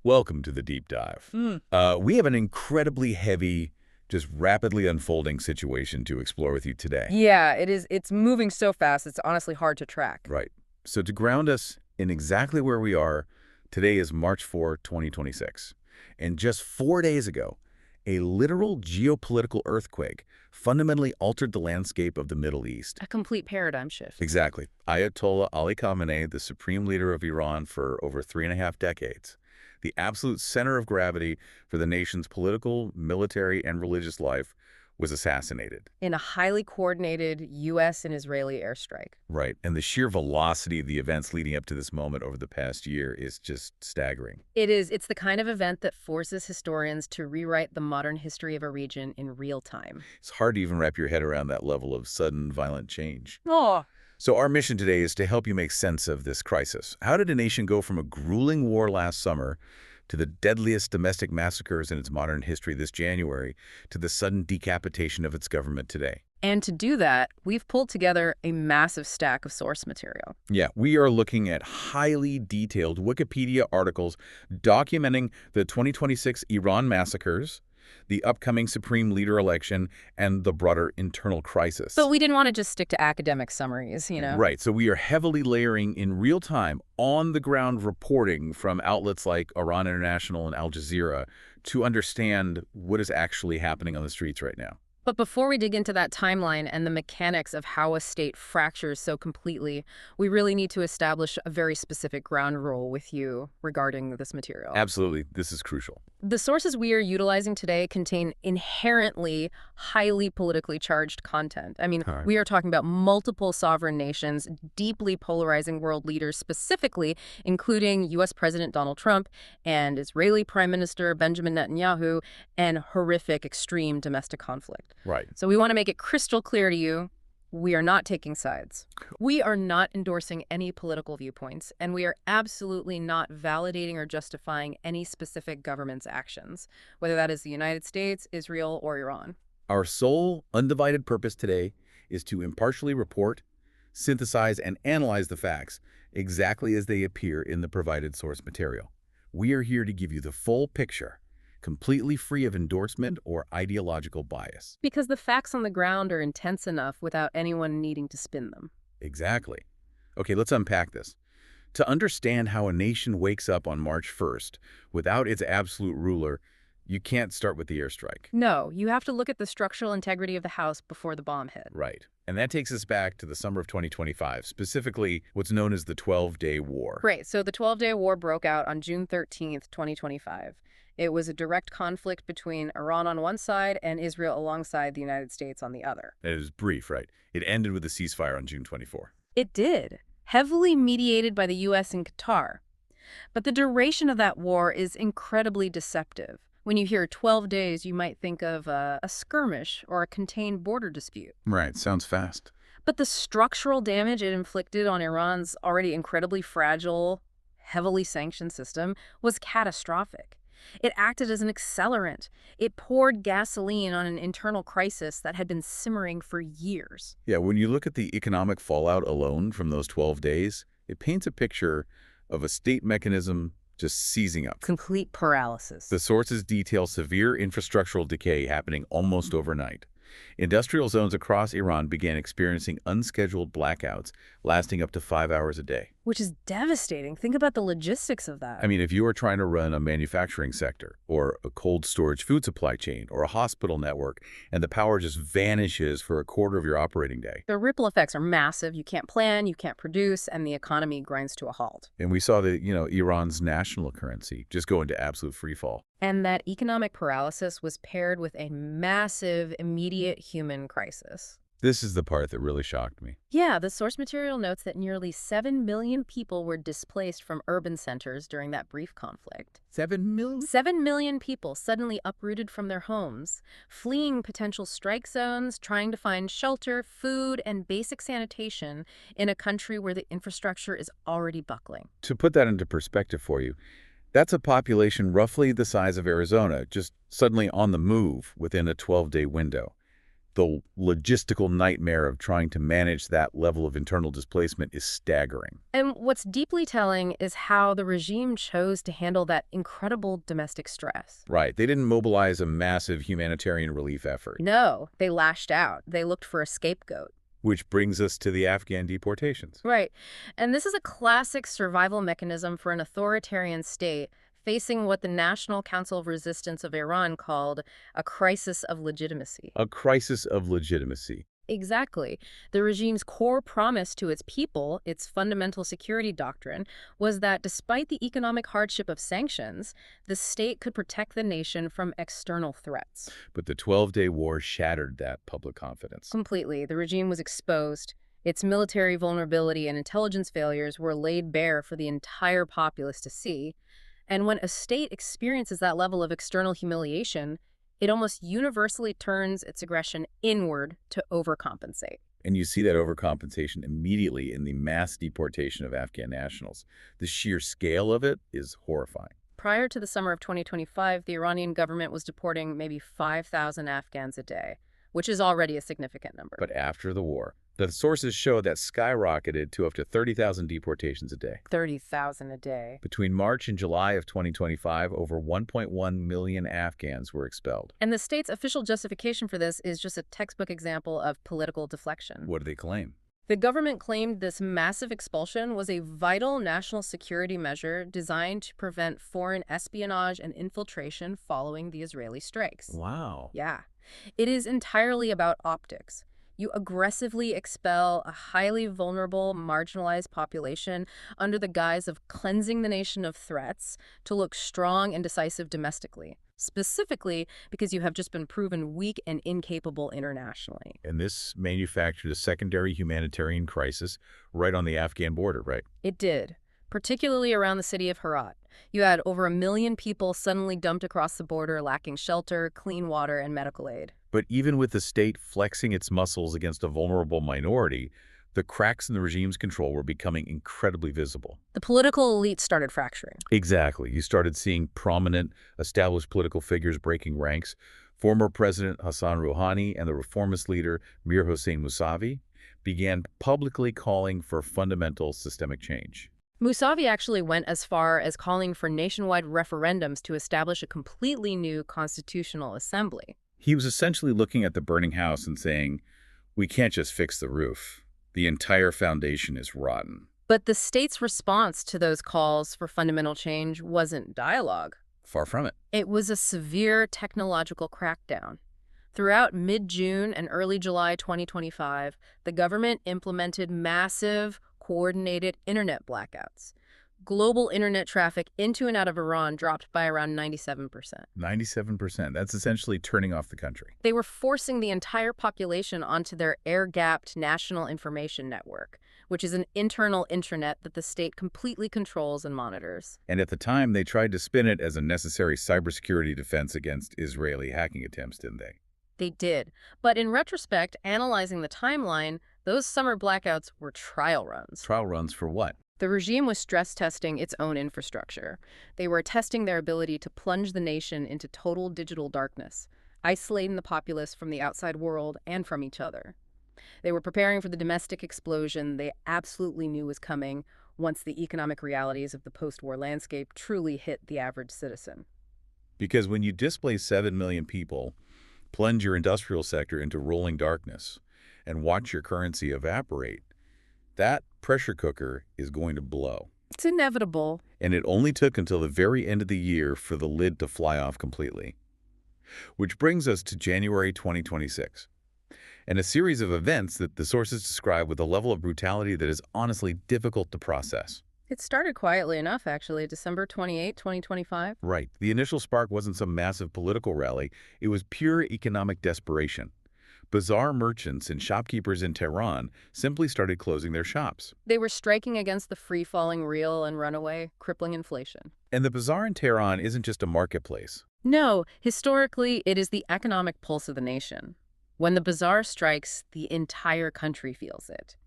Welcome to the deep dive. We have an incredibly heavy, just rapidly unfolding situation to explore with you today. Yeah, it is. It's moving so fast, it's honestly hard to track. Right. So to ground us in exactly where we are, today is March 4, 2026. And just 4 days ago, a literal geopolitical earthquake fundamentally altered the landscape of the Middle East. A complete paradigm shift. Exactly. Ayatollah Ali Khamenei, the supreme leader of Iran for over 3.5 decades, the absolute center of gravity for the nation's political, military, and religious life, was assassinated. In a highly coordinated U.S. and Israeli airstrike. Right. And the sheer velocity of the events leading up to this moment over the past year is just staggering. It is. It's the kind of event that forces historians to rewrite the modern history of a region in real time. It's hard to even wrap your head around that level of sudden, violent change. Oh. So our mission today is to help you make sense of this crisis. How did a nation go from a grueling war last summer to the deadliest domestic massacres in its modern history this January, to the sudden decapitation of its government today? And to do that, we've pulled together a massive stack of source material. Yeah, we are looking at highly detailed Wikipedia articles documenting the 2026 Iran massacres, the upcoming Supreme Leader election, and the broader internal crisis. But we didn't want to just stick to academic summaries, Right, so we are heavily layering in real time, on-the-ground reporting from outlets like Iran International and Al Jazeera to understand what is actually happening on the streets right now. But before we dig into that timeline and the mechanics of how a state fractures so completely, we really need to establish a very specific ground rule with you regarding this material. Absolutely, this is crucial. The sources we are utilizing today contain inherently highly politically charged content. I mean, we are talking about multiple sovereign nations, deeply polarizing world leaders, specifically including U.S. President Donald Trump and Israeli Prime Minister Benjamin Netanyahu, and horrific extreme domestic conflict. Right. So we want to make it crystal clear to you, we are not taking sides. We are not endorsing any political viewpoints, and we are absolutely not validating or justifying any specific government's actions, whether that is the United States, Israel, or Iran. Our sole, undivided purpose today is to impartially report, synthesize, and analyze the facts exactly as they appear in the provided source material. We are here to give you the full picture, completely free of endorsement or ideological bias. Because the facts on the ground are intense enough without anyone needing to spin them. Exactly. Okay, let's unpack this. To understand how a nation wakes up on March 1st without its absolute ruler, you can't start with the airstrike. No, you have to look at the structural integrity of the house before the bomb hit. Right. And that takes us back to the summer of 2025, specifically what's known as the 12-Day War. Right, so the 12-Day War broke out on June 13th, 2025. It was a direct conflict between Iran on one side and Israel alongside the United States on the other. It was brief, right? It ended with a ceasefire on June 24. It did, heavily mediated by the U.S. and Qatar. But the duration of that war is incredibly deceptive. When you hear 12 days, you might think of a skirmish or a contained border dispute. Right, sounds fast. But the structural damage it inflicted on Iran's already incredibly fragile, heavily sanctioned system was catastrophic. It acted as an accelerant. It poured gasoline on an internal crisis that had been simmering for years. Yeah, when you look at the economic fallout alone from those 12 days, it paints a picture of a state mechanism just seizing up. Complete paralysis. The sources detail severe infrastructural decay happening almost overnight. Industrial zones across Iran began experiencing unscheduled blackouts lasting up to 5 hours a day. Which is devastating. Think about the logistics of that. I mean, if you are trying to run a manufacturing sector or a cold storage food supply chain or a hospital network and the power just vanishes for a quarter of your operating day. The ripple effects are massive. You can't plan, you can't produce, and the economy grinds to a halt. And we saw that, Iran's national currency just go into absolute free fall. And that economic paralysis was paired with a massive, immediate human crisis. This is the part that really shocked me. Yeah, the source material notes that nearly 7 million people were displaced from urban centers during that brief conflict. 7 million? 7 million people suddenly uprooted from their homes, fleeing potential strike zones, trying to find shelter, food, and basic sanitation in a country where the infrastructure is already buckling. To put that into perspective for you, that's a population roughly the size of Arizona, just suddenly on the move within a 12-day window. The logistical nightmare of trying to manage that level of internal displacement is staggering. And what's deeply telling is how the regime chose to handle that incredible domestic stress. Right. They didn't mobilize a massive humanitarian relief effort. No, they lashed out. They looked for a scapegoat. Which brings us to the Afghan deportations. Right. And this is a classic survival mechanism for an authoritarian state facing what the National Council of Resistance of Iran called a crisis of legitimacy. A crisis of legitimacy. Exactly. The regime's core promise to its people, its fundamental security doctrine, was that despite the economic hardship of sanctions, the state could protect the nation from external threats. But the 12-day war shattered that public confidence. Completely. The regime was exposed. Its military vulnerability and intelligence failures were laid bare for the entire populace to see. And when a state experiences that level of external humiliation, it almost universally turns its aggression inward to overcompensate. And you see that overcompensation immediately in the mass deportation of Afghan nationals. The sheer scale of it is horrifying. Prior to the summer of 2025, the Iranian government was deporting maybe 5,000 Afghans a day, which is already a significant number. But after the war, the sources show that skyrocketed to up to 30,000 deportations a day. 30,000 a day. Between March and July of 2025, over 1.1 million Afghans were expelled. And the state's official justification for this is just a textbook example of political deflection. What do they claim? The government claimed this massive expulsion was a vital national security measure designed to prevent foreign espionage and infiltration following the Israeli strikes. Wow. Yeah. It is entirely about optics. You aggressively expel a highly vulnerable, marginalized population under the guise of cleansing the nation of threats to look strong and decisive domestically, specifically because you have just been proven weak and incapable internationally. And this manufactured a secondary humanitarian crisis right on the Afghan border, right? It did, particularly around the city of Herat. You had over 1 million people suddenly dumped across the border lacking shelter, clean water, and medical aid. But even with the state flexing its muscles against a vulnerable minority, the cracks in the regime's control were becoming incredibly visible. The political elite started fracturing. Exactly. You started seeing prominent, established political figures breaking ranks. Former President Hassan Rouhani and the reformist leader Mir Hossein Mousavi began publicly calling for fundamental systemic change. Mousavi actually went as far as calling for nationwide referendums to establish a completely new constitutional assembly. He was essentially looking at the burning house and saying, we can't just fix the roof. The entire foundation is rotten. But the state's response to those calls for fundamental change wasn't dialogue. Far from it. It was a severe technological crackdown. Throughout mid-June and early July 2025, the government implemented massive, coordinated internet blackouts. Global internet traffic into and out of Iran dropped by around 97%. 97%. That's essentially turning off the country. They were forcing the entire population onto their air-gapped National Information Network, which is an internal intranet that the state completely controls and monitors. And at the time, they tried to spin it as a necessary cybersecurity defense against Israeli hacking attempts, didn't they? They did. But in retrospect, analyzing the timeline, those summer blackouts were trial runs. Trial runs for what? The regime was stress testing its own infrastructure. They were testing their ability to plunge the nation into total digital darkness, isolating the populace from the outside world and from each other. They were preparing for the domestic explosion they absolutely knew was coming once the economic realities of the post-war landscape truly hit the average citizen. Because when you displace 7 million people, plunge your industrial sector into rolling darkness, and watch your currency evaporate, that pressure cooker is going to blow. It's inevitable. And it only took until the very end of the year for the lid to fly off completely. Which brings us to January 2026, and a series of events that the sources describe with a level of brutality that is honestly difficult to process. It started quietly enough, actually, December 28, 2025. Right. The initial spark wasn't some massive political rally. It was pure economic desperation. Bazaar merchants and shopkeepers in Tehran simply started closing their shops. They were striking against the free-falling real and runaway, crippling inflation. And the bazaar in Tehran isn't just a marketplace. No, historically, it is the economic pulse of the nation. When the bazaar strikes, the entire country feels it.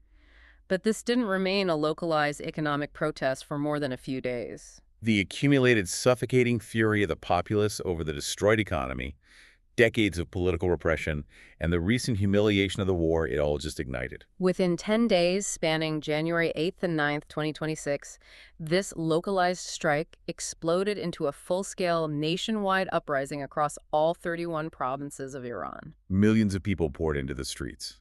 But this didn't remain a localized economic protest for more than a few days. The accumulated suffocating fury of the populace over the destroyed economy Decades of political repression and the recent humiliation of the war, it all just ignited. Within 10 days, spanning January 8th and 9th, 2026, this localized strike exploded into a full-scale nationwide uprising across all 31 provinces of Iran. Millions of people poured into the streets,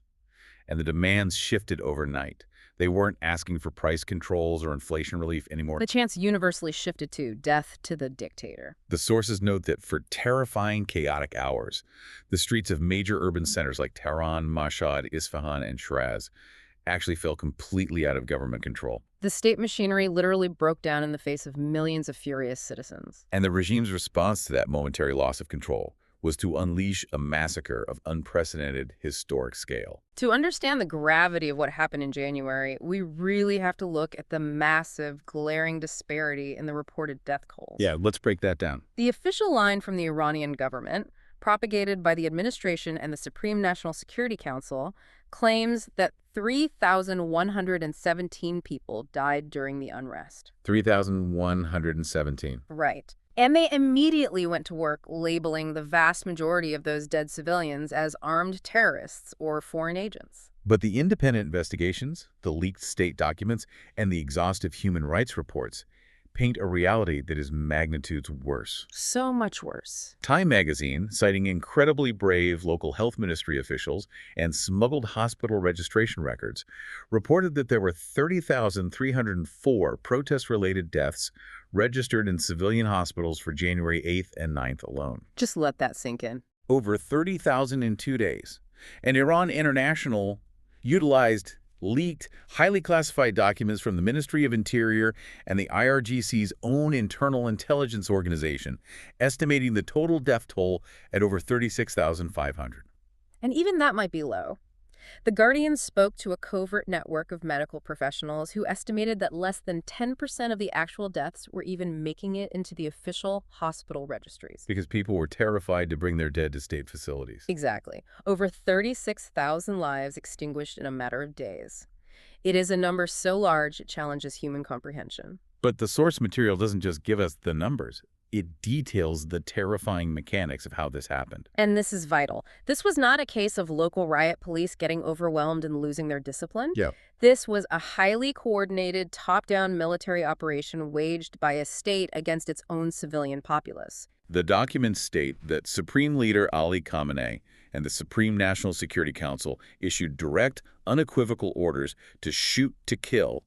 and the demands shifted overnight. They weren't asking for price controls or inflation relief anymore. The chants universally shifted to death to the dictator. The sources note that for terrifying, chaotic hours, the streets of major urban centers like Tehran, Mashhad, Isfahan, and Shiraz actually fell completely out of government control. The state machinery literally broke down in the face of millions of furious citizens. And the regime's response to that momentary loss of control was to unleash a massacre of unprecedented historic scale. To understand the gravity of what happened in January, we really have to look at the massive, glaring disparity in the reported death tolls. Yeah, let's break that down. The official line from the Iranian government, propagated by the administration and the Supreme National Security Council, claims that 3,117 people died during the unrest. 3,117. Right. And they immediately went to work labeling the vast majority of those dead civilians as armed terrorists or foreign agents. But the independent investigations, the leaked state documents, and the exhaustive human rights reports paint a reality that is magnitudes worse. So much worse. Time magazine, citing incredibly brave local health ministry officials and smuggled hospital registration records, reported that there were 30,304 protest-related deaths registered in civilian hospitals for January 8th and 9th alone. Just let that sink in. Over 30,000 in 2 days. And Iran International utilized leaked, highly classified documents from the Ministry of Interior and the IRGC's own internal intelligence organization, estimating the total death toll at over 36,500. And even that might be low. The Guardian spoke to a covert network of medical professionals who estimated that less than 10% of the actual deaths were even making it into the official hospital registries. Because people were terrified to bring their dead to state facilities. Exactly. Over 36,000 lives extinguished in a matter of days. It is a number so large it challenges human comprehension. But the source material doesn't just give us the numbers. It details the terrifying mechanics of how this happened. And this is vital. This was not a case of local riot police getting overwhelmed and losing their discipline. Yeah. This was a highly coordinated, top-down military operation waged by a state against its own civilian populace. The documents state that Supreme Leader Ali Khamenei and the Supreme National Security Council issued direct, unequivocal orders to shoot to kill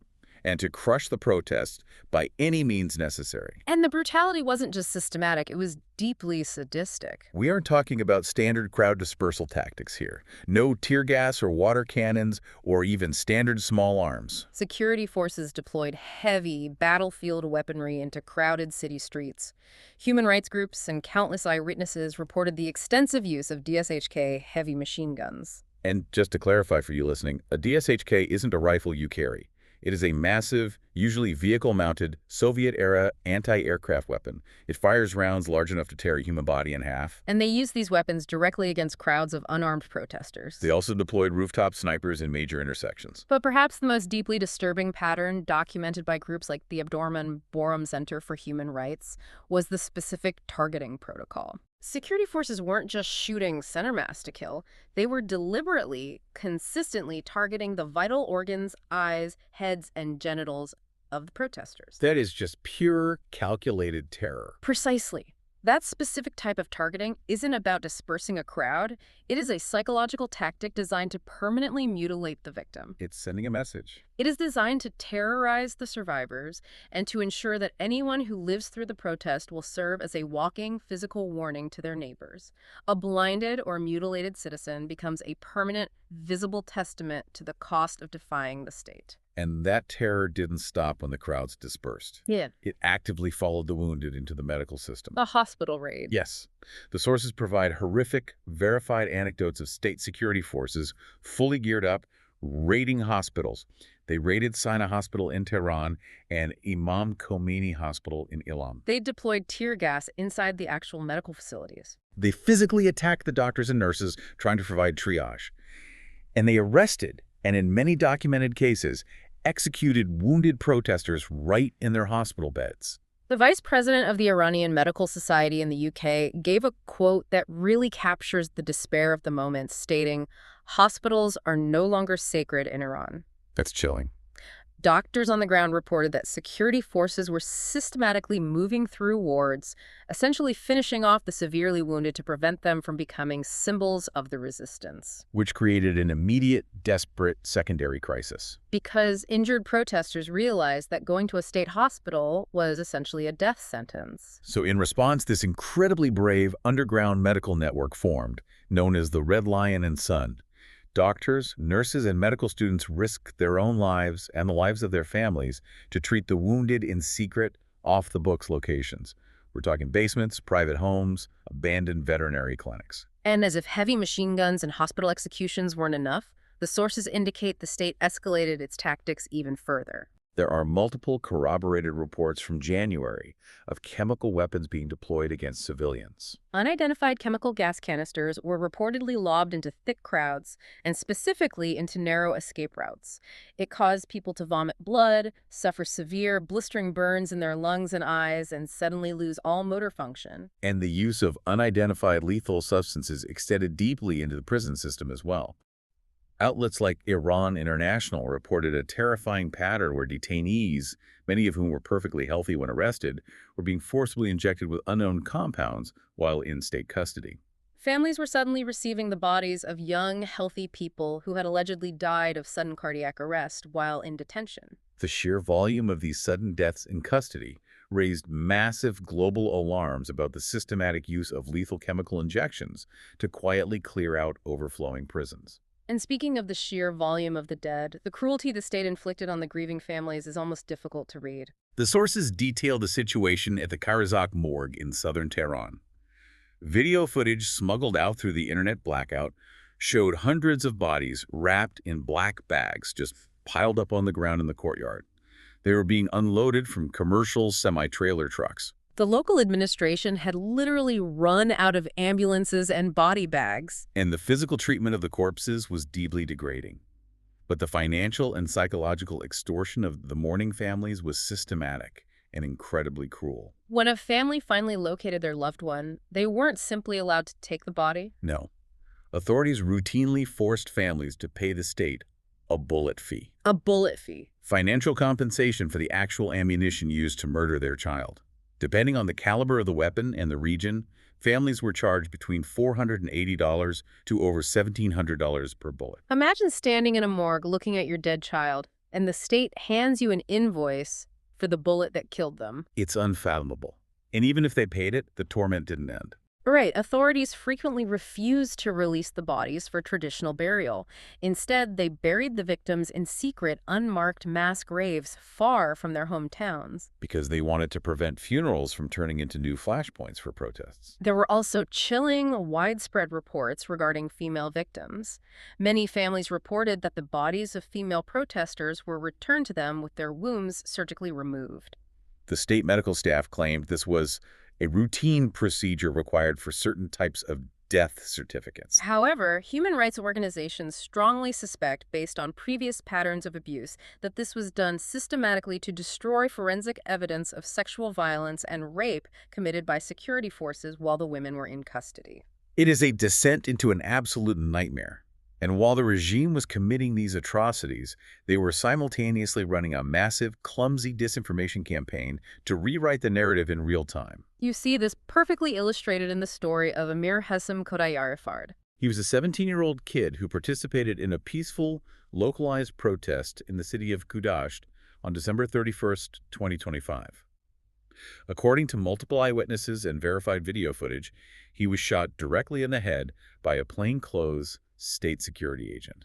and to crush the protests by any means necessary. And the brutality wasn't just systematic, it was deeply sadistic. We aren't talking about standard crowd dispersal tactics here. No tear gas or water cannons or even standard small arms. Security forces deployed heavy battlefield weaponry into crowded city streets. Human rights groups and countless eyewitnesses reported the extensive use of DSHK heavy machine guns. And just to clarify for you listening, a DSHK isn't a rifle you carry. It is a massive, usually vehicle-mounted, Soviet-era anti-aircraft weapon. It fires rounds large enough to tear a human body in half. And they use these weapons directly against crowds of unarmed protesters. They also deployed rooftop snipers in major intersections. But perhaps the most deeply disturbing pattern documented by groups like the Abdurrahman Borum Center for Human Rights was the specific targeting protocol. Security forces weren't just shooting center mass to kill. They were deliberately, consistently targeting the vital organs, eyes, heads, and genitals of the protesters. That is just pure, calculated terror. Precisely. That specific type of targeting isn't about dispersing a crowd. It is a psychological tactic designed to permanently mutilate the victim. It's sending a message. It is designed to terrorize the survivors and to ensure that anyone who lives through the protest will serve as a walking physical warning to their neighbors. A blinded or mutilated citizen becomes a permanent, visible testament to the cost of defying the state. And that terror didn't stop when the crowds dispersed. Yeah. It actively followed the wounded into the medical system. The hospital raid. Yes. The sources provide horrific, verified anecdotes of state security forces fully geared up, raiding hospitals. They raided Sinai Hospital in Tehran and Imam Khomeini Hospital in Ilam. They deployed tear gas inside the actual medical facilities. They physically attacked the doctors and nurses trying to provide triage. And they arrested, and in many documented cases, executed wounded protesters right in their hospital beds. The vice president of the Iranian Medical Society in the UK gave a quote that really captures the despair of the moment, stating, "Hospitals are no longer sacred in Iran." That's chilling. Doctors on the ground reported that security forces were systematically moving through wards, essentially finishing off the severely wounded to prevent them from becoming symbols of the resistance. Which created an immediate, desperate secondary crisis. Because injured protesters realized that going to a state hospital was essentially a death sentence. So in response, this incredibly brave underground medical network formed, known as the Red Lion and Sun. Doctors, nurses, and medical students risked their own lives and the lives of their families to treat the wounded in secret, off-the-books locations. We're talking basements, private homes, abandoned veterinary clinics. And as if heavy machine guns and hospital executions weren't enough, the sources indicate the state escalated its tactics even further. There are multiple corroborated reports from January of chemical weapons being deployed against civilians. Unidentified chemical gas canisters were reportedly lobbed into thick crowds, and specifically into narrow escape routes. It caused people to vomit blood, suffer severe, blistering burns in their lungs and eyes, and suddenly lose all motor function. And the use of unidentified lethal substances extended deeply into the prison system as well. Outlets like Iran International reported a terrifying pattern where detainees, many of whom were perfectly healthy when arrested, were being forcibly injected with unknown compounds while in state custody. Families were suddenly receiving the bodies of young, healthy people who had allegedly died of sudden cardiac arrest while in detention. The sheer volume of these sudden deaths in custody raised massive global alarms about the systematic use of lethal chemical injections to quietly clear out overflowing prisons. And speaking of the sheer volume of the dead, the cruelty the state inflicted on the grieving families is almost difficult to read. The sources detail the situation at the Karzak morgue in southern Tehran. Video footage smuggled out through the internet blackout showed hundreds of bodies wrapped in black bags just piled up on the ground in the courtyard. They were being unloaded from commercial semi-trailer trucks. The local administration had literally run out of ambulances and body bags. And the physical treatment of the corpses was deeply degrading. But the financial and psychological extortion of the mourning families was systematic and incredibly cruel. When a family finally located their loved one, they weren't simply allowed to take the body. No. Authorities routinely forced families to pay the state a bullet fee. A bullet fee. Financial compensation for the actual ammunition used to murder their child. Depending on the caliber of the weapon and the region, families were charged between $480 to over $1,700 per bullet. Imagine standing in a morgue looking at your dead child, and the state hands you an invoice for the bullet that killed them. It's unfathomable. And even if they paid it, the torment didn't end. Right, authorities frequently refused to release the bodies for traditional burial. Instead, they buried the victims in secret, unmarked mass graves far from their hometowns. Because they wanted to prevent funerals from turning into new flashpoints for protests. There were also chilling, widespread reports regarding female victims. Many families reported that the bodies of female protesters were returned to them with their wombs surgically removed. The state medical staff claimed this was a routine procedure required for certain types of death certificates. However, human rights organizations strongly suspect, based on previous patterns of abuse, that this was done systematically to destroy forensic evidence of sexual violence and rape committed by security forces while the women were in custody. It is a descent into an absolute nightmare. And while the regime was committing these atrocities, they were simultaneously running a massive, clumsy disinformation campaign to rewrite the narrative in real time. You see this perfectly illustrated in the story of Amir Hessam Khodaiyarifard. He was a 17-year-old kid who participated in a peaceful, localized protest in the city of Kudasht on December 31st, 2025. According to multiple eyewitnesses and verified video footage, he was shot directly in the head by a plainclothes state security agent.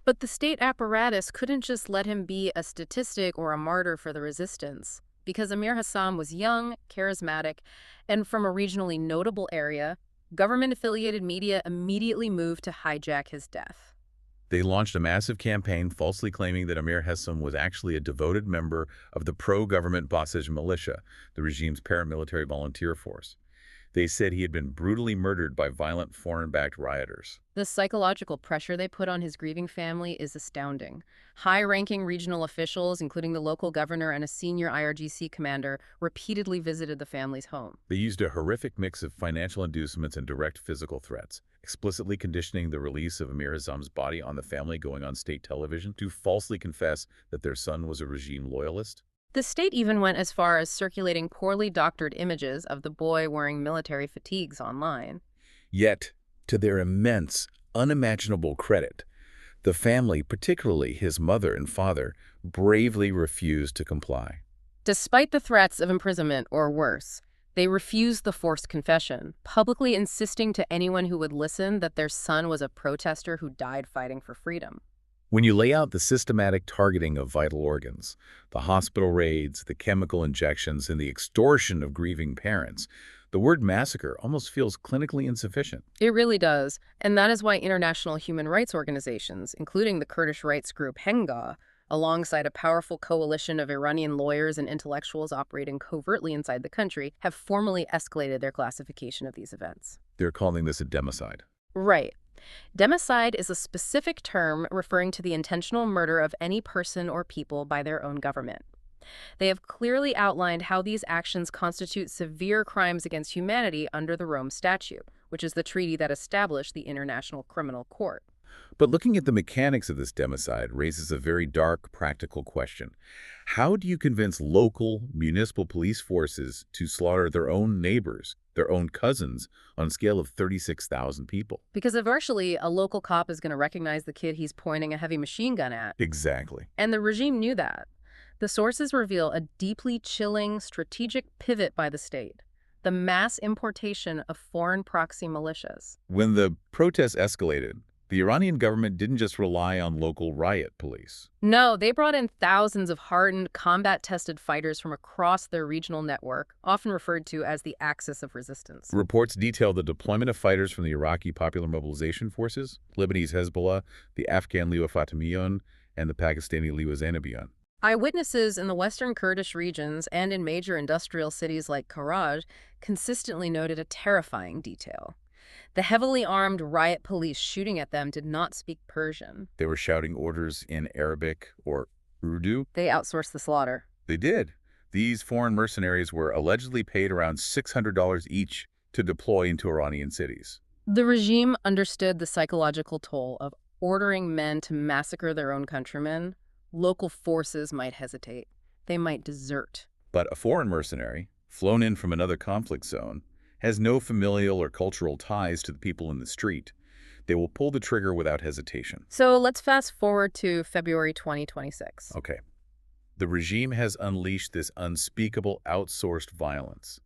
But the state apparatus couldn't just let him be a statistic or a martyr for the resistance. Because Amir Hessam was young, charismatic, and from a regionally notable area, government-affiliated media immediately moved to hijack his death. They launched a massive campaign falsely claiming that Amir Hessam was actually a devoted member of the pro-government Basij militia, the regime's paramilitary volunteer force. They said he had been brutally murdered by violent foreign-backed rioters. The psychological pressure they put on his grieving family is astounding. High-ranking regional officials, including the local governor and a senior IRGC commander, repeatedly visited the family's home. They used a horrific mix of financial inducements and direct physical threats, explicitly conditioning the release of Amir Azam's body on the family going on state television to falsely confess that their son was a regime loyalist. The state even went as far as circulating poorly doctored images of the boy wearing military fatigues online. Yet, to their immense, unimaginable credit, the family, particularly his mother and father, bravely refused to comply. Despite the threats of imprisonment or worse, they refused the forced confession, publicly insisting to anyone who would listen that their son was a protester who died fighting for freedom. When you lay out the systematic targeting of vital organs, the hospital raids, the chemical injections, and the extortion of grieving parents, the word massacre almost feels clinically insufficient. It really does, and that is why international human rights organizations, including the Kurdish rights group Henga, alongside a powerful coalition of Iranian lawyers and intellectuals operating covertly inside the country, have formally escalated their classification of these events. They're calling this a democide. Right. Democide is a specific term referring to the intentional murder of any person or people by their own government. They have clearly outlined how these actions constitute severe crimes against humanity under the Rome Statute, which is the treaty that established the International Criminal Court. But looking at the mechanics of this democide raises a very dark, practical question. How do you convince local, municipal police forces to slaughter their own neighbors, their own cousins, on a scale of 36,000 people? Because eventually, a local cop is going to recognize the kid he's pointing a heavy machine gun at. Exactly. And the regime knew that. The sources reveal a deeply chilling strategic pivot by the state: the mass importation of foreign proxy militias. When the protests escalated, the Iranian government didn't just rely on local riot police. No, they brought in thousands of hardened, combat-tested fighters from across their regional network, often referred to as the Axis of Resistance. Reports detail the deployment of fighters from the Iraqi Popular Mobilization Forces, Lebanese Hezbollah, the Afghan Liwa Fatemiyon, and the Pakistani Liwa Zainabiyon. Eyewitnesses in the western Kurdish regions and in major industrial cities like Karaj consistently noted a terrifying detail. The heavily armed riot police shooting at them did not speak Persian. They were shouting orders in Arabic or Urdu. They outsourced the slaughter. They did. These foreign mercenaries were allegedly paid around $600 each to deploy into Iranian cities. The regime understood the psychological toll of ordering men to massacre their own countrymen. Local forces might hesitate. They might desert. But a foreign mercenary, flown in from another conflict zone, has no familial or cultural ties to the people in the street. They will pull the trigger without hesitation. So let's fast forward to February 2026. Okay. The regime has unleashed this unspeakable outsourced violence.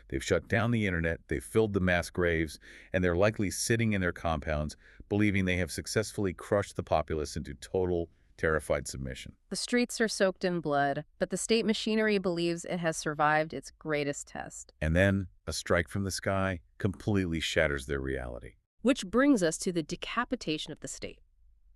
They've shut down the internet, they've filled the mass graves, and they're likely sitting in their compounds, believing they have successfully crushed the populace into total, terrified submission. The streets are soaked in blood, but the state machinery believes it has survived its greatest test. And then, a strike from the sky completely shatters their reality. Which brings us to the decapitation of the state.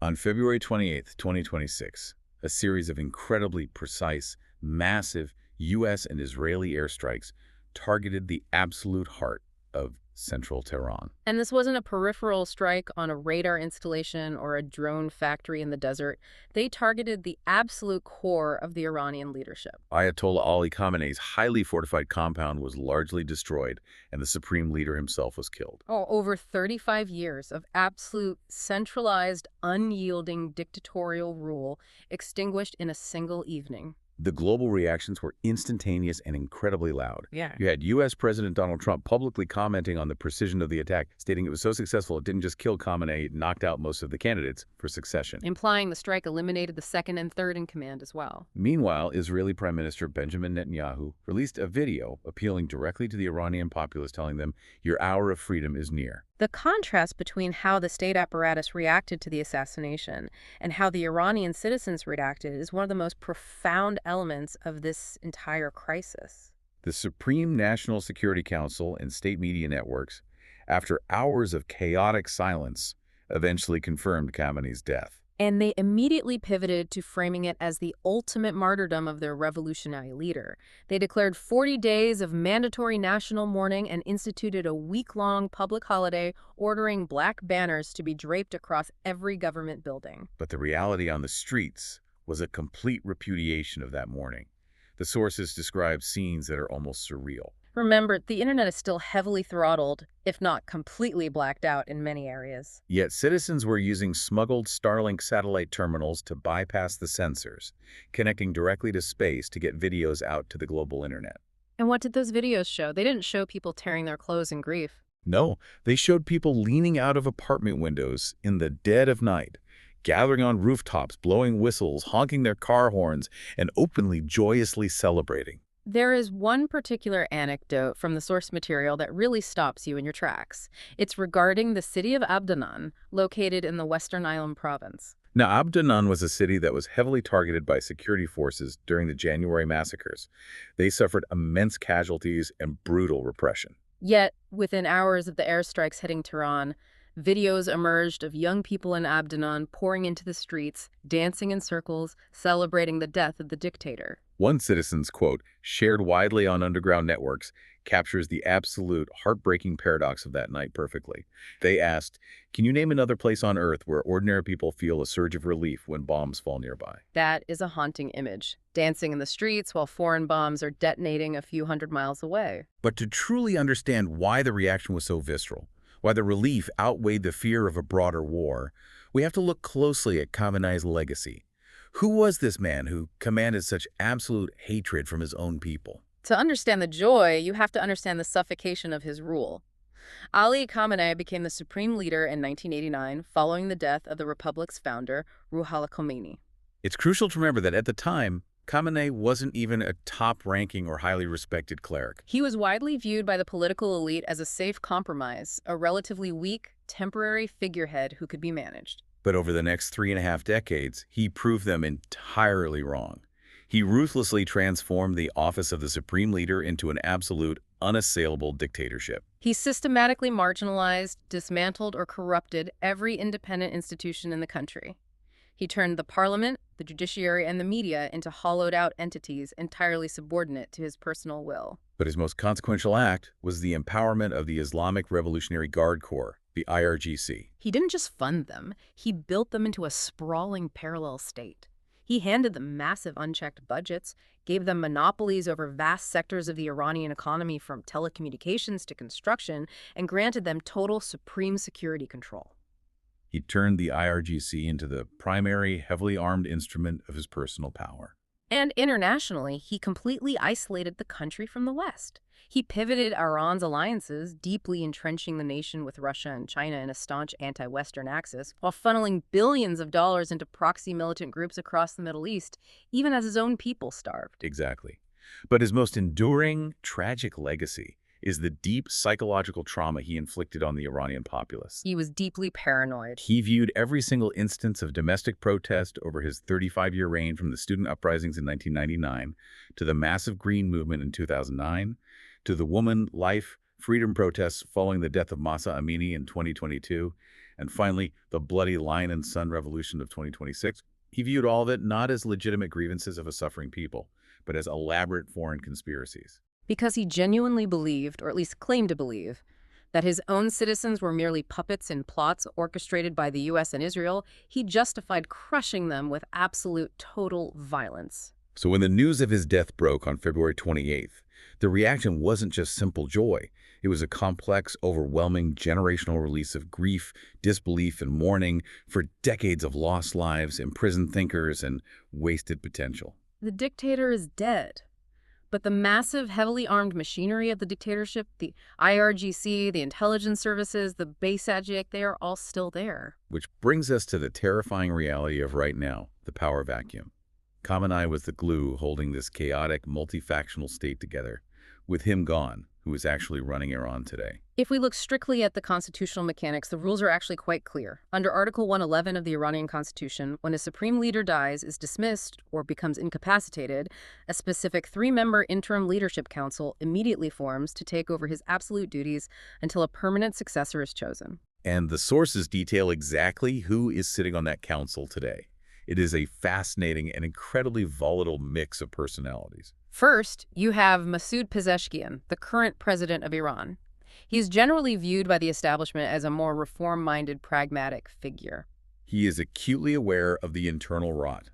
On February 28, 2026, a series of incredibly precise, massive U.S. and Israeli airstrikes targeted the absolute heart of central Tehran. And this wasn't a peripheral strike on a radar installation or a drone factory in the desert. They targeted the absolute core of the Iranian leadership. Ayatollah Ali Khamenei's highly fortified compound was largely destroyed, and the supreme leader himself was killed. Over 35 years of absolute, centralized, unyielding dictatorial rule extinguished in a single evening. The global reactions were instantaneous and incredibly loud. Yeah. You had U.S. President Donald Trump publicly commenting on the precision of the attack, stating it was so successful it didn't just kill Khamenei, it knocked out most of the candidates for succession. Implying the strike eliminated the second and third in command as well. Meanwhile, Israeli Prime Minister Benjamin Netanyahu released a video appealing directly to the Iranian populace, telling them, "Your hour of freedom is near." The contrast between how the state apparatus reacted to the assassination and how the Iranian citizens reacted is one of the most profound elements of this entire crisis. The Supreme National Security Council and state media networks, after hours of chaotic silence, eventually confirmed Khamenei's death. And they immediately pivoted to framing it as the ultimate martyrdom of their revolutionary leader. They declared 40 days of mandatory national mourning and instituted a week-long public holiday, ordering black banners to be draped across every government building. But the reality on the streets was a complete repudiation of that mourning. The sources describe scenes that are almost surreal. Remember, the internet is still heavily throttled, if not completely blacked out in many areas. Yet citizens were using smuggled Starlink satellite terminals to bypass the sensors, connecting directly to space to get videos out to the global internet. And what did those videos show? They didn't show people tearing their clothes in grief. No, they showed people leaning out of apartment windows in the dead of night, gathering on rooftops, blowing whistles, honking their car horns, and openly, joyously celebrating. There is one particular anecdote from the source material that really stops you in your tracks. It's regarding the city of Abdanan, located in the Western Island province. Now, Abdanan was a city that was heavily targeted by security forces during the January massacres. They suffered immense casualties and brutal repression. Yet, within hours of the airstrikes hitting Tehran, videos emerged of young people in Abdanan pouring into the streets, dancing in circles, celebrating the death of the dictator. One citizen's quote, shared widely on underground networks, captures the absolute heartbreaking paradox of that night perfectly. They asked, "Can you name another place on Earth where ordinary people feel a surge of relief when bombs fall nearby?" That is a haunting image, dancing in the streets while foreign bombs are detonating a few hundred miles away. But to truly understand why the reaction was so visceral, why the relief outweighed the fear of a broader war, we have to look closely at Khamenei's legacy. Who was this man who commanded such absolute hatred from his own people? To understand the joy, you have to understand the suffocation of his rule. Ali Khamenei became the supreme leader in 1989 following the death of the republic's founder, Ruhollah Khomeini. It's crucial to remember that at the time, Khamenei wasn't even a top-ranking or highly respected cleric. He was widely viewed by the political elite as a safe compromise, a relatively weak, temporary figurehead who could be managed. But over the next 3.5 decades, he proved them entirely wrong. He ruthlessly transformed the office of the supreme leader into an absolute, unassailable dictatorship. He systematically marginalized, dismantled, or corrupted every independent institution in the country. He turned the parliament, the judiciary, and the media into hollowed-out entities entirely subordinate to his personal will. But his most consequential act was the empowerment of the Islamic Revolutionary Guard Corps, the IRGC. He didn't just fund them, he built them into a sprawling parallel state. He handed them massive unchecked budgets, gave them monopolies over vast sectors of the Iranian economy from telecommunications to construction, and granted them total supreme security control. He turned the IRGC into the primary, heavily armed instrument of his personal power. And internationally, he completely isolated the country from the West. He pivoted Iran's alliances, deeply entrenching the nation with Russia and China in a staunch anti-Western axis, while funneling billions of dollars into proxy militant groups across the Middle East, even as his own people starved. Exactly. But his most enduring, tragic legacy is the deep psychological trauma he inflicted on the Iranian populace. He was deeply paranoid. He viewed every single instance of domestic protest over his 35-year reign, from the student uprisings in 1999 to the massive Green Movement in 2009, to the woman, life, freedom protests following the death of Mahsa Amini in 2022, and finally, the bloody Lion and Sun Revolution of 2026. He viewed all of it not as legitimate grievances of a suffering people, but as elaborate foreign conspiracies. Because he genuinely believed, or at least claimed to believe, that his own citizens were merely puppets in plots orchestrated by the U.S. and Israel, he justified crushing them with absolute total violence. So when the news of his death broke on February 28th, the reaction wasn't just simple joy. It was a complex, overwhelming, generational release of grief, disbelief, and mourning for decades of lost lives, imprisoned thinkers, and wasted potential. The dictator is dead. But the massive, heavily armed machinery of the dictatorship, the IRGC, the intelligence services, the Besagic, they are all still there. Which brings us to the terrifying reality of right now, the power vacuum. Khamenei was the glue holding this chaotic, multifactional state together. With him gone, who is actually running Iran today. If we look strictly at the constitutional mechanics, the rules are actually quite clear. Under Article 111 of the Iranian Constitution, when a supreme leader dies, is dismissed, or becomes incapacitated, a specific 3-member interim leadership council immediately forms to take over his absolute duties until a permanent successor is chosen. And the sources detail exactly who is sitting on that council today. It is a fascinating and incredibly volatile mix of personalities. First, you have Masoud Pezeshkian, the current president of Iran. He's generally viewed by the establishment as a more reform-minded, pragmatic figure. He is acutely aware of the internal rot.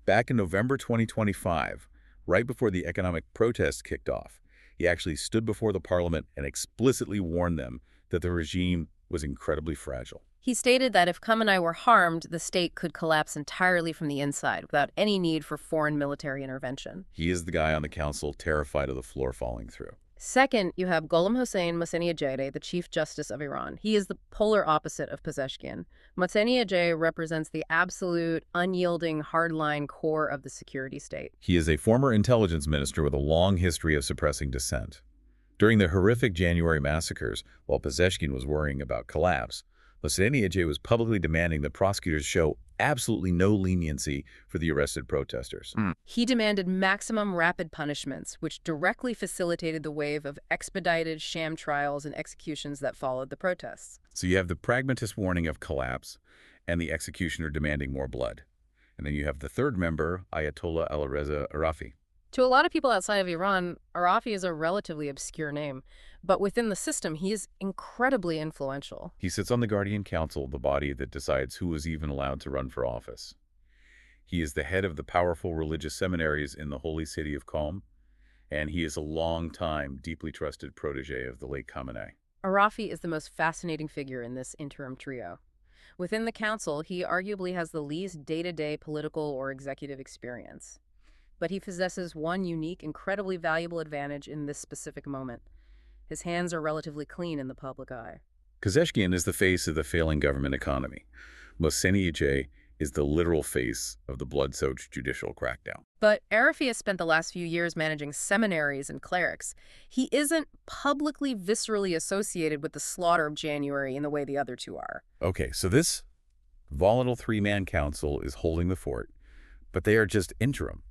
Back in November 2025, right before the economic protests kicked off, he actually stood before the parliament and explicitly warned them that the regime was incredibly fragile. He stated that if Khamenei were harmed, the state could collapse entirely from the inside without any need for foreign military intervention. He is the guy on the council terrified of the floor falling through. Second, you have Gholam Hossein Mohseni-Ejei, the Chief Justice of Iran. He is the polar opposite of Pezeshkian. Mohseni-Ejei represents the absolute, unyielding, hardline core of the security state. He is a former intelligence minister with a long history of suppressing dissent. During the horrific January massacres, while Pezeshkian was worrying about collapse, Mohseni-Ejei was publicly demanding that prosecutors show absolutely no leniency for the arrested protesters. He demanded maximum rapid punishments, which directly facilitated the wave of expedited sham trials and executions that followed the protests. So you have the pragmatist warning of collapse and the executioner demanding more blood. And then you have the third member, Ayatollah Alireza Arafi. To a lot of people outside of Iran, Arafi is a relatively obscure name, but within the system, he is incredibly influential. He sits on the Guardian Council, the body that decides who is even allowed to run for office. He is the head of the powerful religious seminaries in the holy city of Qom, and he is a long-time, deeply trusted protege of the late Khamenei. Arafi is the most fascinating figure in this interim trio. Within the council, he arguably has the least day-to-day political or executive experience. But he possesses one unique, incredibly valuable advantage in this specific moment. His hands are relatively clean in the public eye. Pezeshkian is the face of the failing government economy. Mohseni-Ejei is the literal face of the blood-soaked judicial crackdown. But Arafi has spent the last few years managing seminaries and clerics. He isn't publicly, viscerally associated with the slaughter of January in the way the other two are. Okay, so this volatile three-man council is holding the fort, but they are just interim.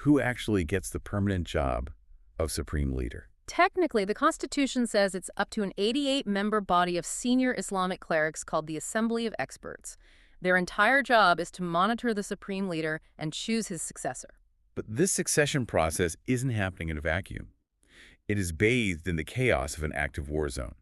Who actually gets the permanent job of supreme leader? Technically, the Constitution says it's up to an 88-member body of senior Islamic clerics called the Assembly of Experts. Their entire job is to monitor the supreme leader and choose his successor. But this succession process isn't happening in a vacuum. It is bathed in the chaos of an active war zone.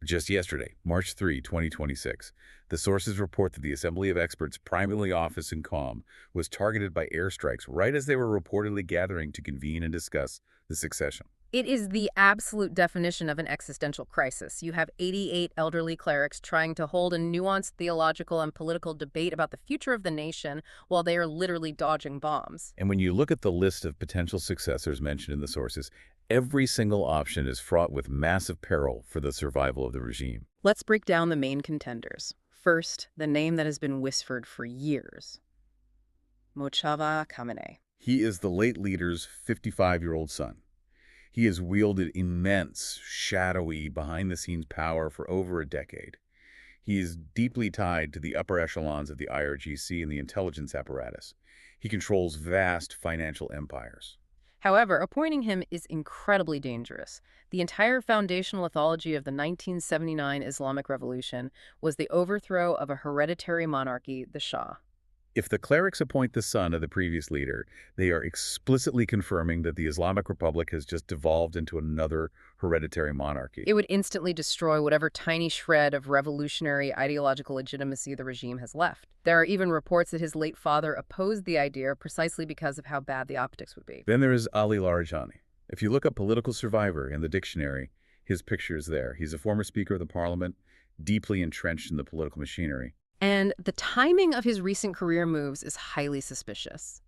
Just yesterday, March 3, 2026, the sources report that the Assembly of Experts' primary office in Qom was targeted by airstrikes right as they were reportedly gathering to convene and discuss the succession. It is the absolute definition of an existential crisis. You have 88 elderly clerics trying to hold a nuanced theological and political debate about the future of the nation while they are literally dodging bombs. And when you look at the list of potential successors mentioned in the sources, every single option is fraught with massive peril for the survival of the regime. Let's break down the main contenders. First, the name that has been whispered for years. Mojtaba Khamenei. He is the late leader's 55-year-old son. He has wielded immense, shadowy, behind-the-scenes power for over a decade. He is deeply tied to the upper echelons of the IRGC and the intelligence apparatus. He controls vast financial empires. However, appointing him is incredibly dangerous. The entire foundational mythology of the 1979 Islamic Revolution was the overthrow of a hereditary monarchy, the Shah. If the clerics appoint the son of the previous leader, they are explicitly confirming that the Islamic Republic has just devolved into another hereditary monarchy. It would instantly destroy whatever tiny shred of revolutionary ideological legitimacy the regime has left. There are even reports that his late father opposed the idea precisely because of how bad the optics would be. Then there is Ali Larijani. If you look up political survivor in the dictionary, his picture is there. He's a former Speaker of the Parliament, deeply entrenched in the political machinery. And the timing of his recent career moves is highly suspicious.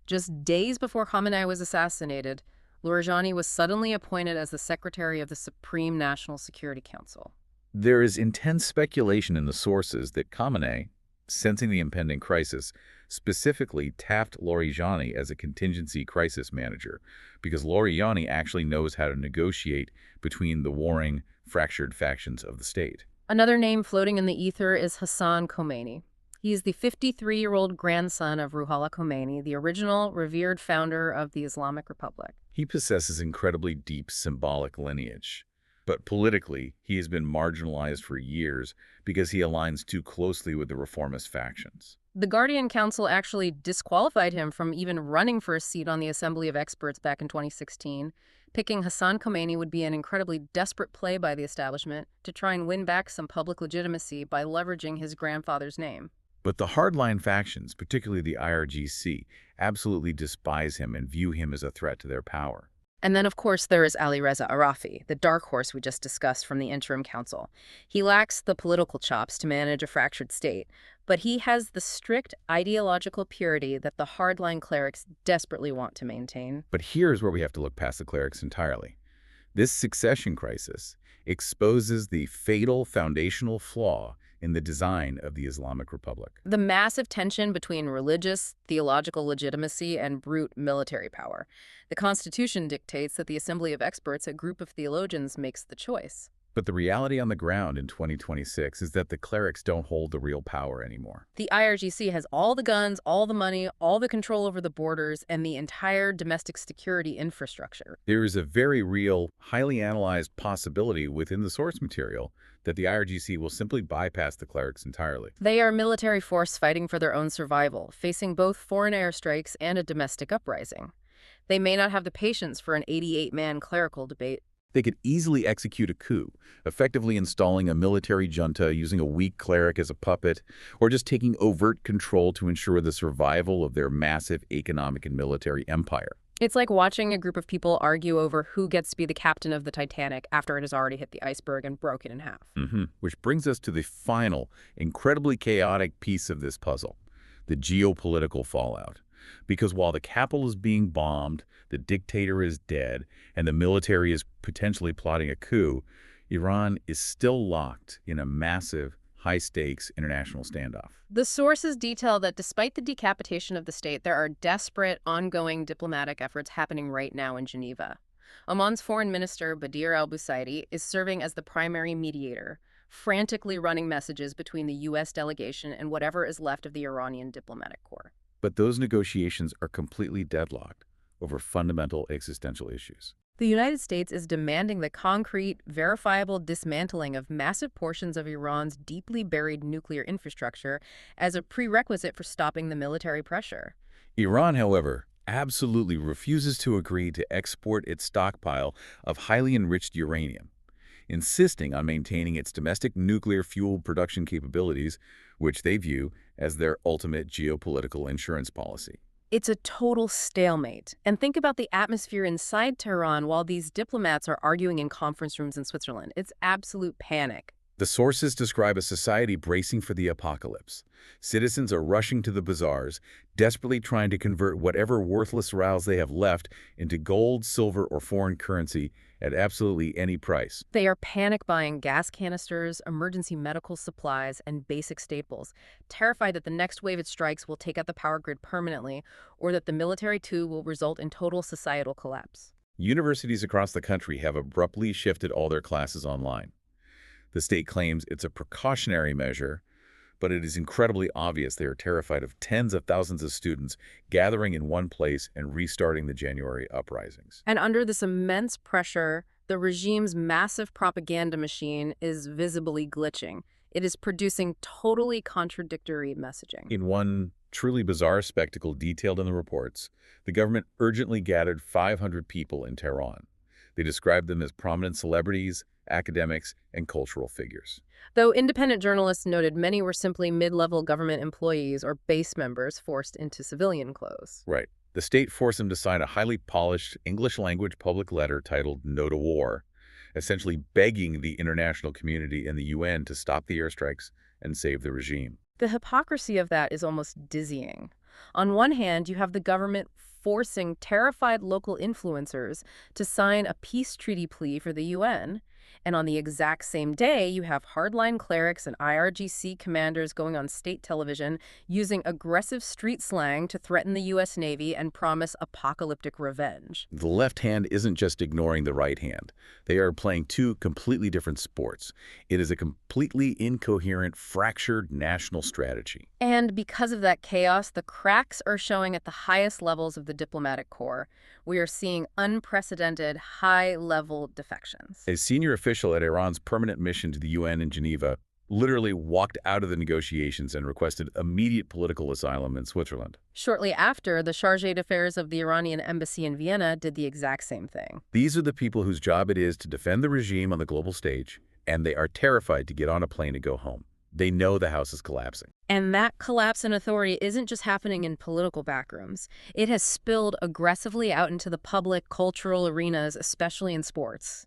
Just days before Khamenei was assassinated, Larijani was suddenly appointed as the Secretary of the Supreme National Security Council. There is intense speculation in the sources that Khamenei, sensing the impending crisis, specifically tapped Larijani as a contingency crisis manager because Larijani actually knows how to negotiate between the warring, fractured factions of the state. Another name floating in the ether is Hassan Khomeini. He is the 53-year-old grandson of Ruhollah Khomeini, the original revered founder of the Islamic Republic. He possesses incredibly deep symbolic lineage, But politically, he has been marginalized for years because he aligns too closely with the reformist factions. The Guardian Council actually disqualified him from even running for a seat on the Assembly of Experts back in 2016. Picking Hassan Khomeini would be an incredibly desperate play by the establishment to try and win back some public legitimacy by leveraging his grandfather's name. But the hardline factions, particularly the IRGC, absolutely despise him and view him as a threat to their power. And then, of course, there is Ali Reza Arafi, the dark horse we just discussed from the interim council. He lacks the political chops to manage a fractured state, but he has the strict ideological purity that the hardline clerics desperately want to maintain. But here's where we have to look past the clerics entirely. This succession crisis exposes the fatal foundational flaw in the design of the Islamic Republic. The massive tension between religious, theological legitimacy and brute military power. The Constitution dictates that the Assembly of Experts, a group of theologians, makes the choice. But the reality on the ground in 2026 is that the clerics don't hold the real power anymore. The IRGC has all the guns, all the money, all the control over the borders, and the entire domestic security infrastructure. There is a very real, highly analyzed possibility within the source material that the IRGC will simply bypass the clerics entirely. They are a military force fighting for their own survival, facing both foreign airstrikes and a domestic uprising. They may not have the patience for an 88-man clerical debate. They could easily execute a coup, effectively installing a military junta using a weak cleric as a puppet, or just taking overt control to ensure the survival of their massive economic and military empire. It's like watching a group of people argue over who gets to be the captain of the Titanic after it has already hit the iceberg and broken in half. Which brings us to the final, incredibly chaotic piece of this puzzle, the geopolitical fallout. Because while the capital is being bombed, the dictator is dead, and the military is potentially plotting a coup, Iran is still locked in a massive, high-stakes international standoff. The sources detail that despite the decapitation of the state, there are desperate, ongoing diplomatic efforts happening right now in Geneva. Oman's foreign minister, Badir al-Busaidi, is serving as the primary mediator, frantically running messages between the U.S. delegation and whatever is left of the Iranian diplomatic corps. But those negotiations are completely deadlocked over fundamental existential issues. The United States is demanding the concrete, verifiable dismantling of massive portions of Iran's deeply buried nuclear infrastructure as a prerequisite for stopping the military pressure. Iran, however, absolutely refuses to agree to export its stockpile of highly enriched uranium, insisting on maintaining its domestic nuclear fuel production capabilities, which they view as their ultimate geopolitical insurance policy. It's a total stalemate. And think about the atmosphere inside Tehran while these diplomats are arguing in conference rooms in Switzerland. It's absolute panic. The sources describe a society bracing for the apocalypse. Citizens are rushing to the bazaars, desperately trying to convert whatever worthless rails they have left into gold, silver, or foreign currency at absolutely any price. They are panic buying gas canisters, emergency medical supplies, and basic staples, terrified that the next wave it strikes will take out the power grid permanently, or that the military coup will result in total societal collapse. Universities across the country have abruptly shifted all their classes online. The state claims it's a precautionary measure, but it is incredibly obvious they are terrified of tens of thousands of students gathering in one place and restarting the January uprisings. And under this immense pressure, the regime's massive propaganda machine is visibly glitching. It is producing totally contradictory messaging. In one truly bizarre spectacle detailed in the reports, the government urgently gathered 500 people in Tehran. They described them as prominent celebrities, academics, and cultural figures. Though independent journalists noted many were simply mid-level government employees or base members forced into civilian clothes. Right. The state forced them to sign a highly polished English-language public letter titled No to War, essentially begging the international community and the UN to stop the airstrikes and save the regime. The hypocrisy of that is almost dizzying. On one hand, you have the government forcing terrified local influencers to sign a peace treaty plea for the UN, and on the exact same day, you have hardline clerics and IRGC commanders going on state television using aggressive street slang to threaten the U.S. Navy and promise apocalyptic revenge. The left hand isn't just ignoring the right hand. They are playing two completely different sports. It is a completely incoherent, fractured national strategy. And because of that chaos, the cracks are showing at the highest levels of the diplomatic corps. We are seeing unprecedented high-level defections. A senior official at Iran's permanent mission to the UN in Geneva literally walked out of the negotiations and requested immediate political asylum in Switzerland. Shortly after, the chargé d'affaires of the Iranian embassy in Vienna did the exact same thing. These are the people whose job it is to defend the regime on the global stage, and they are terrified to get on a plane and go home. They know the house is collapsing. And that collapse in authority isn't just happening in political backrooms. It has spilled aggressively out into the public, cultural arenas, especially in sports.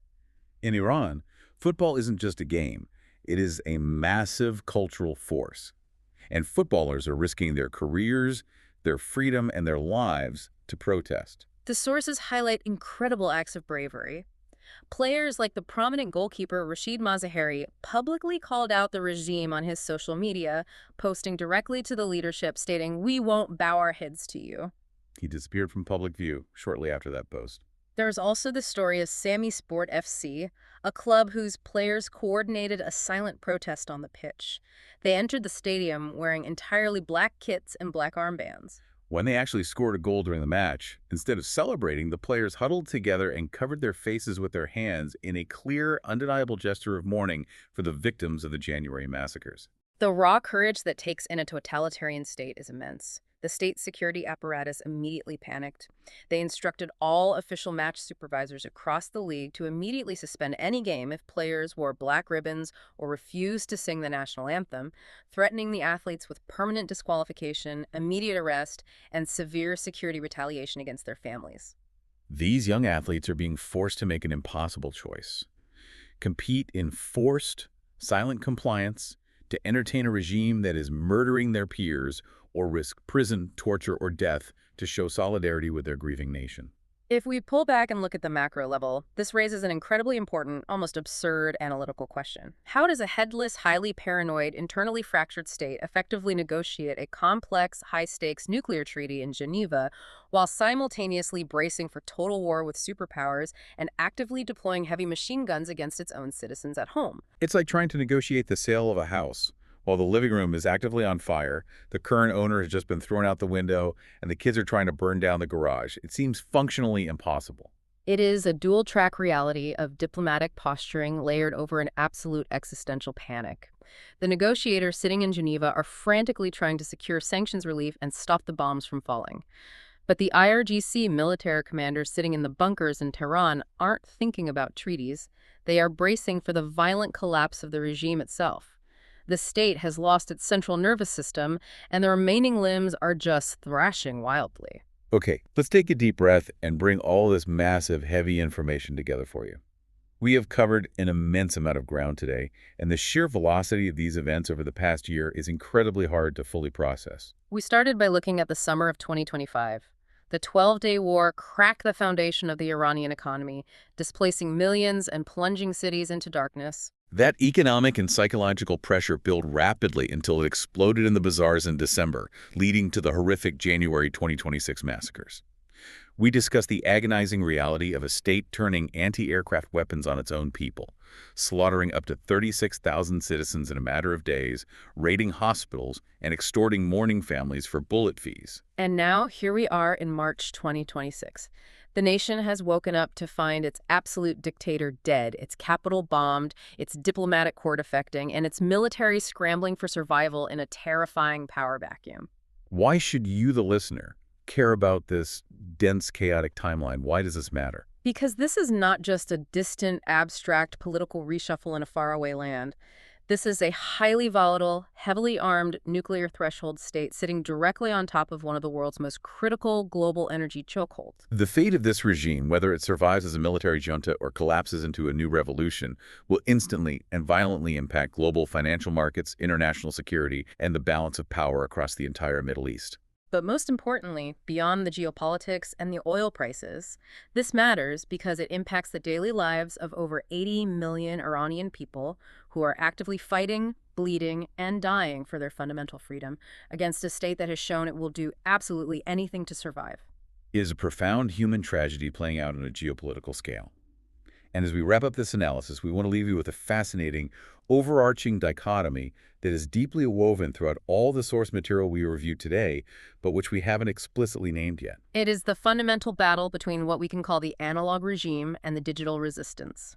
In Iran, football isn't just a game. It is a massive cultural force. And footballers are risking their careers, their freedom, and their lives to protest. The sources highlight incredible acts of bravery. Players like the prominent goalkeeper Rashid Mazaheri publicly called out the regime on his social media, posting directly to the leadership stating, "We won't bow our heads to you." He disappeared from public view shortly after that post. There's also the story of Sami Sport FC, a club whose players coordinated a silent protest on the pitch. They entered the stadium wearing entirely black kits and black armbands. When they actually scored a goal during the match, instead of celebrating, the players huddled together and covered their faces with their hands in a clear, undeniable gesture of mourning for the victims of the January massacres. The raw courage that takes in a totalitarian state is immense. The state security apparatus immediately panicked. They instructed all official match supervisors across the league to immediately suspend any game if players wore black ribbons or refused to sing the national anthem, threatening the athletes with permanent disqualification, immediate arrest, and severe security retaliation against their families. These young athletes are being forced to make an impossible choice. Compete in forced, silent compliance to entertain a regime that is murdering their peers, or risk prison, torture, or death to show solidarity with their grieving nation. If we pull back and look at the macro level, this raises an incredibly important, almost absurd analytical question. How does a headless, highly paranoid, internally fractured state effectively negotiate a complex, high-stakes nuclear treaty in Geneva while simultaneously bracing for total war with superpowers and actively deploying heavy machine guns against its own citizens at home? It's like trying to negotiate the sale of a house. While the living room is actively on fire, the current owner has just been thrown out the window, and the kids are trying to burn down the garage. It seems functionally impossible. It is a dual-track reality of diplomatic posturing layered over an absolute existential panic. The negotiators sitting in Geneva are frantically trying to secure sanctions relief and stop the bombs from falling. But the IRGC military commanders sitting in the bunkers in Tehran aren't thinking about treaties. They are bracing for the violent collapse of the regime itself. The state has lost its central nervous system, and the remaining limbs are just thrashing wildly. Okay, let's take a deep breath and bring all this massive, heavy information together for you. We have covered an immense amount of ground today, and the sheer velocity of these events over the past year is incredibly hard to fully process. We started by looking at the summer of 2025. The 12-day war cracked the foundation of the Iranian economy, displacing millions and plunging cities into darkness. That economic and psychological pressure built rapidly until it exploded in the bazaars in December, leading to the horrific January 2026 massacres. We discussed the agonizing reality of a state turning anti-aircraft weapons on its own people, slaughtering up to 36,000 citizens in a matter of days, raiding hospitals, and extorting mourning families for bullet fees. And now, here we are in March 2026. The nation has woken up to find its absolute dictator dead, its capital bombed, its diplomatic court defecting, and its military scrambling for survival in a terrifying power vacuum. Why should you, the listener, care about this dense, chaotic timeline? Why does this matter? Because this is not just a distant, abstract political reshuffle in a faraway land. This is a highly volatile, heavily armed nuclear threshold state sitting directly on top of one of the world's most critical global energy chokeholds. The fate of this regime, whether it survives as a military junta or collapses into a new revolution, will instantly and violently impact global financial markets, international security, and the balance of power across the entire Middle East. But most importantly, beyond the geopolitics and the oil prices, this matters because it impacts the daily lives of over 80 million Iranian people who are actively fighting, bleeding, and dying for their fundamental freedom against a state that has shown it will do absolutely anything to survive. It is a profound human tragedy playing out on a geopolitical scale. And as we wrap up this analysis, we want to leave you with a fascinating, overarching dichotomy that is deeply woven throughout all the source material we reviewed today, but which we haven't explicitly named yet. It is the fundamental battle between what we can call the analog regime and the digital resistance.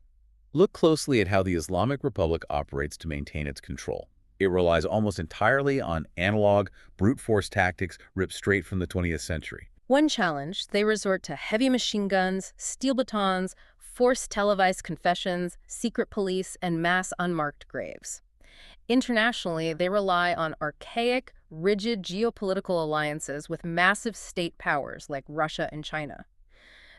Look closely at how the Islamic Republic operates to maintain its control. It relies almost entirely on analog, brute force tactics ripped straight from the 20th century. One challenge, they resort to heavy machine guns, steel batons, forced televised confessions, secret police, and mass unmarked graves. Internationally, they rely on archaic, rigid geopolitical alliances with massive state powers like Russia and China.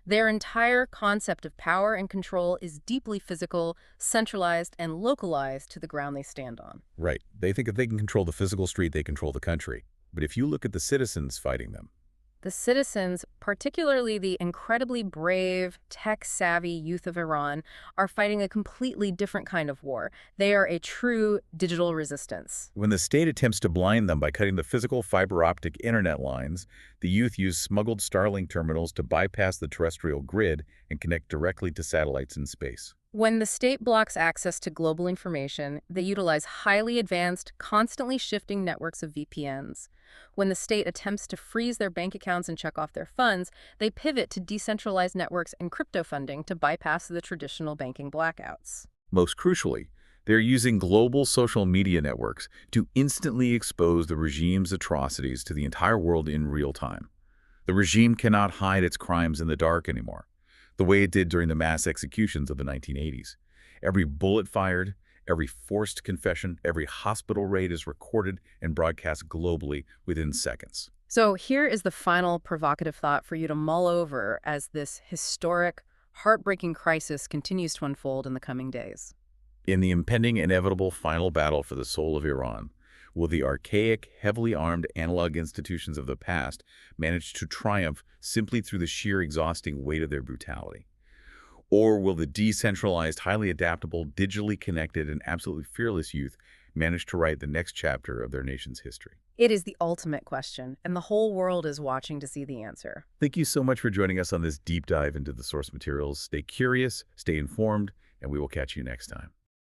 Their entire concept of power and control is deeply physical, centralized, and localized to the ground they stand on. Right. They think if they can control the physical street, they control the country. But if you look at the citizens fighting them, The citizens, particularly the incredibly brave, tech-savvy youth of Iran, are fighting a completely different kind of war. They are a true digital resistance. when the state attempts to blind them by cutting the physical fiber optic internet lines, the youth use smuggled Starlink terminals to bypass the terrestrial grid and connect directly to satellites in space. When the state blocks access to global information, they utilize highly advanced, constantly shifting networks of VPNs. When the state attempts to freeze their bank accounts and check off their funds, they pivot to decentralized networks and crypto funding to bypass the traditional banking blackouts. Most crucially, they're using global social media networks to instantly expose the regime's atrocities to the entire world in real time. The regime cannot hide its crimes in the dark anymore, the way it did during the mass executions of the 1980s. Every bullet fired, every forced confession, every hospital raid is recorded and broadcast globally within seconds. So here is the final provocative thought for you to mull over as this historic, heartbreaking crisis continues to unfold in the coming days. In the impending inevitable final battle for the soul of Iran, will the archaic, heavily armed analog institutions of the past manage to triumph simply through the sheer exhausting weight of their brutality? Or will the decentralized, highly adaptable, digitally connected, and absolutely fearless youth manage to write the next chapter of their nation's history? It is the ultimate question, and the whole world is watching to see the answer. Thank you so much for joining us on this deep dive into the source materials. Stay curious, stay informed, and we will catch you next time.